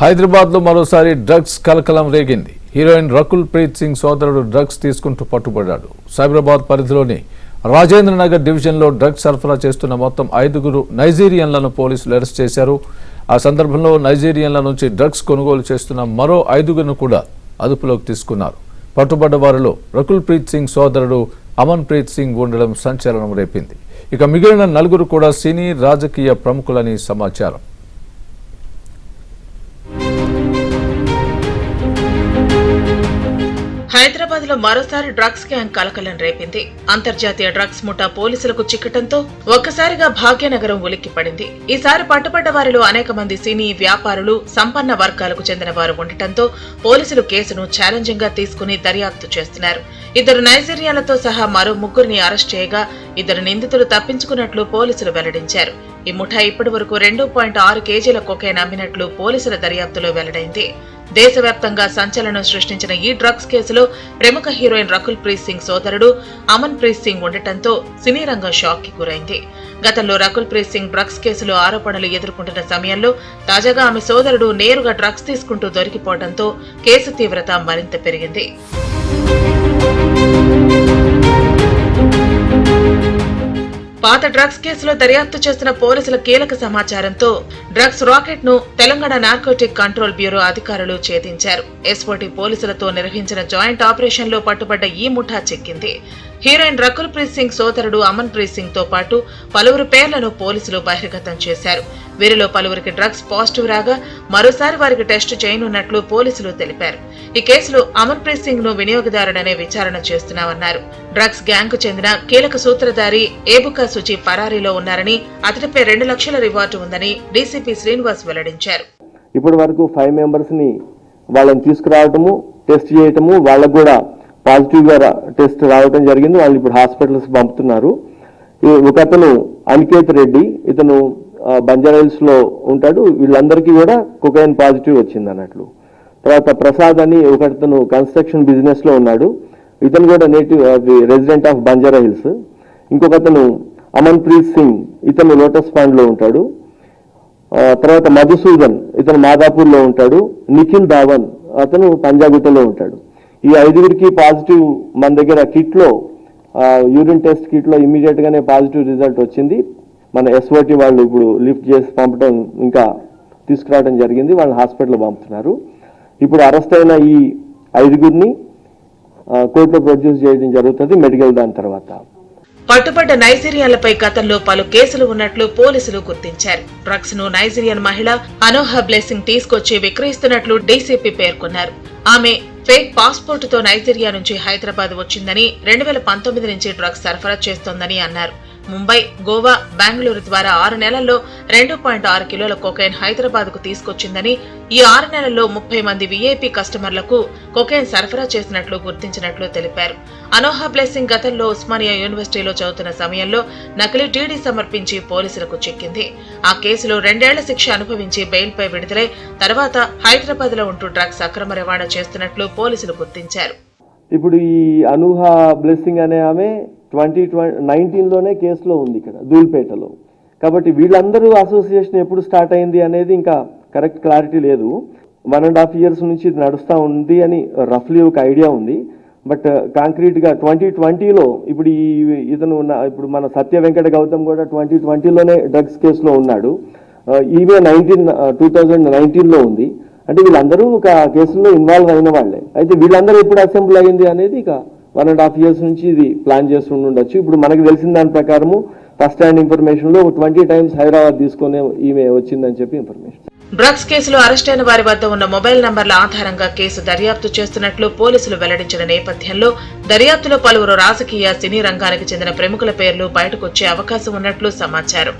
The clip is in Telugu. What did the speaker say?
హైదరాబాద్ లో మరోసారి డ్రగ్స్ కలకలం రేగింది. హీరోయిన్ రకుల్ ప్రీత్ సింగ్ సోదరుడు డ్రగ్స్ తీసుకుంటూ పట్టుబడ్డాడు. సైబరాబాద్ పరిధిలోని రాజేంద్రనగర్ డివిజన్ లో డ్రగ్స్ సరఫరా చేస్తున్న మొత్తం 5 నైజీరియన్లను పోలీసులు అరెస్ట్ చేశారు. ఆ సందర్భంలో నైజీరియన్ల నుంచి డ్రగ్స్ కొనుగోలు చేస్తున్న మరో 5 కూడా అదుపులోకి తీసుకున్నారు. పట్టుబడ్డ వారిలో రకుల్ ప్రీత్ సింగ్ సోదరుడు అమన్ ప్రీత్ సింగ్ ఉండడం సంచలనం రేపింది. ఇక మిగిలిన 4 కూడా సినీ రాజకీయ ప్రముఖులని సమాచారం. హైదరాబాద్ లో మరోసారి డ్రగ్స్ గ్యాంగ్ కలకలం రేపింది. అంతర్జాతీయ డ్రగ్స్ ముఠా పోలీసులకు చిక్కటంతో ఒక్కసారిగా భాగ్యనగరం ఉలిక్కిపడింది. ఈసారి పట్టుబడ్డ వారిలో అనేక మంది సినీ వ్యాపారులు, సంపన్న వర్గాలకు చెందిన వారు ఉండటంతో పోలీసులు కేసును ఛాలెంజింగ్ గా తీసుకుని దర్యాప్తు చేస్తున్నారు. 2 నైజీరియాలతో సహా మరో 3 అరెస్ట్ చేయగా 2 నిందితులు తప్పించుకున్నట్లు పోలీసులు వెల్లడించారు. ఈ ముఠా ఇప్పటి వరకు 2.6 కేజీల కొకైన్ అమ్మినట్లు పోలీసుల దర్యాప్తులో వెల్లడైంది. దేశవ్యాప్తంగా సంచలనం సృష్టించిన ఈ డ్రగ్స్ కేసులో ప్రముఖ హీరోయిన్ రకుల్ ప్రీత్ సింగ్ సోదరుడు అమన్ ప్రీత్ సింగ్ ఉండటంతో సినీ రంగం షాక్ కి గురైంది. గతంలో రకుల్ ప్రీత్ సింగ్ డ్రగ్స్ కేసులో ఆరోపణలు ఎదుర్కొంటున్న సమయంలో తాజాగా ఆమె సోదరుడు నేరుగా డ్రగ్స్ తీసుకుంటూ దొరికిపోవడంతో కేసు తీవ్రత మరింత పెరిగింది. పాత డ్రగ్స్ కేసులో దర్యాప్తు చేస్తున్న పోలీసుల కీలక సమాచారంతో డ్రగ్స్ రాకెట్ ను తెలంగాణ నార్కోటిక్ కంట్రోల్ బ్యూరో అధికారులు ఛేదించారు. ఎస్ఓటీ పోలీసులతో నిర్వహించిన జాయింట్ ఆపరేషన్ లో పట్టుబడ్డ ఈ ముఠా చిక్కింది. హీరోయిన్ రకుల్ ప్రీత్ సింగ్ సోదరుడు అమన్ ప్రీత్ సింగ్ తో పాటు పలువురు పేర్లను పోలీసులు బహిర్గతం చేశారు. వీరిలో పలువురికి డ్రగ్స్ పాజిటివ్ రాగా మరోసారి వారికి టెస్ట్ చేయనున్నట్లు పోలీసులు తెలిపారు. ఈ కేసులో అమన్ ప్రీత్ సింగ్ ను వినియోగదారుడనే విచారణ చేస్తున్నామన్నారు. డ్రగ్స్ గ్యాంగ్ కు చెందిన కీలక సూత్రధారి ఏబుకా సుచి పరారీలో ఉన్నారని, అతడిపై 2 లక్షల రివార్డు ఉందని డీసీపీ శ్రీనివాస్ వెల్లడించారు. ఇప్పటి వరకు 5 మెంబర్స్ ని వాళ్ళని తీసుకురావటము, టెస్ట్ చేయటము, వాళ్ళకు కూడా పాజిటివ్ గా టెస్ట్ రావడం జరిగింది. వాళ్ళు ఇప్పుడు హాస్పిటల్స్ పంపుతున్నారు. ఒకతను అనికేత్ రెడ్డి, ఇతను బంజారాహిల్స్ లో ఉంటాడు. వీళ్ళందరికీ కూడా కొకైన్ పాజిటివ్ వచ్చింది అన్నట్లు. తర్వాత ప్రసాద్ అని ఒకతను కన్స్ట్రక్షన్ బిజినెస్ లో ఉన్నాడు. ఇతను కూడా నేటివ్ రెసిడెంట్ ఆఫ్ బంజారాహిల్స్. ఇంకొకతను అమన్ ప్రీత్ సింగ్, ఇతను లోటస్ పాండ్ లో ఉంటాడు. తర్వాత మధుసూదన్, ఇతను మాదాపూర్ లో ఉంటాడు. నిఖిల్ ధావన్, అతను పంజాగుట్టలో ఉంటాడు. ఈ 5 పాజిటివ్ మన దగ్గర కిట్ లో, యూరిన్ టెస్ట్ కిట్ లో ఇమీడియట్ గానే పాజిటివ్ రిజల్ట్ వచ్చింది. మన ఎస్ఓటి వాళ్ళు ఇప్పుడు లిఫ్ట్ చేసి పంపడం, ఇంకా తీసుకురావడం జరిగింది. వాళ్ళని హాస్పిటల్ పంపుతున్నారు. ఇప్పుడు అరెస్ట్ అయిన ఈ 5 కోర్టులో ప్రొడ్యూస్ చేయడం జరుగుతుంది మెడికల్ దాని తర్వాత. పట్టుబడ్డ నైజీరియాలపై గతంలో పలు కేసులు ఉన్నట్లు పోలీసులు గుర్తించారు. డ్రగ్స్ ను నైజీరియన్ మహిళ అనోహా బ్లెస్సింగ్ తీసుకొచ్చి విక్రయిస్తున్నట్లు డీసీపీ పేర్కొన్నారు. ఆమె ఫేక్ పాస్పోర్టుతో నైజీరియా నుంచి హైదరాబాద్ వచ్చిందని, 2019 నుంచి డ్రగ్స్ సరఫరా చేస్తోందని అన్నారు. ముంబై, గోవా, బెంగళూరు ద్వారా 6 నెలల్లో 2.6 కిలోల కొకైన్ హైదరాబాద్ కు తీసుకొచ్చిందని, ఈ 6 నెలల్లో 30 మంది వీఐపీ కస్టమర్లకు కొకైన్ సరఫరా చేసినట్లు గుర్తించినట్లు తెలిపారు. అనోహా బ్లెస్సింగ్ గతంలో ఉస్మానియా యూనివర్సిటీలో చదువుతున్న సమయంలో నకిలీ టీడీ సమర్పించి పోలీసులకు చిక్కింది. ఆ కేసులో 2 ఏళ్ల శిక్ష అనుభవించి బెయిల్పై విడుదలై తర్వాత హైదరాబాద్ లో ఉంటూ డ్రగ్స్ అక్రమ రవాణా చేస్తున్నట్లు పోలీసులు గుర్తించారు. ఇప్పుడు ఈ అనూహా బ్లెస్సింగ్ అనే ఆమె 2019లోనే కేసులో ఉంది ఇక్కడ ధూల్పేటలో. కాబట్టి వీళ్ళందరూ అసోసియేషన్ ఎప్పుడు స్టార్ట్ అయింది అనేది ఇంకా కరెక్ట్ క్లారిటీ లేదు. 1.5 years నుంచి నడుస్తూ ఉంది అని రఫ్లీ ఒక ఐడియా ఉంది. బట్ కాంక్రీట్ గా 2020లో ఇప్పుడు ఇతను ఇప్పుడు మన సత్య వెంకట గౌతమ్ కూడా 2020లోనే డ్రగ్స్ కేసులో ఉన్నాడు. ఈమె 2019లో ఉంది. అంటే వీళ్ళందరూ ఒక కేసులో ఇన్వాల్వ్ అయిన వాళ్ళే. అయితే వీళ్ళందరూ ఎప్పుడు అసెంబ్లీ అయింది అనేది ఇక 1.5 years నుంచి ఇది ప్లాన్ చేస్తుండొచ్చు. ఇప్పుడు మనకు తెలిసిన దాని ప్రకారము ఫస్ట్ హ్యాండ్ ఇన్ఫర్మేషన్ లో 20 times హైదరాబాద్ తీసుకునే ఈమె వచ్చిందని చెప్పి ఇన్ఫర్మేషన్. డ్రగ్స్ కేసులో అరెస్ట్ అయిన వారి వద్ద ఉన్న మొబైల్ నంబర్ల ఆధారంగా కేసు దర్యాప్తు చేస్తున్నట్లు పోలీసులు వెల్లడించిన నేపథ్యంలో దర్యాప్తులో పలువురు రాజకీయ, సినీ రంగానికి చెందిన ప్రముఖుల పేర్లు బయటకొచ్చే అవకాశం ఉన్నట్లు సమాచారం.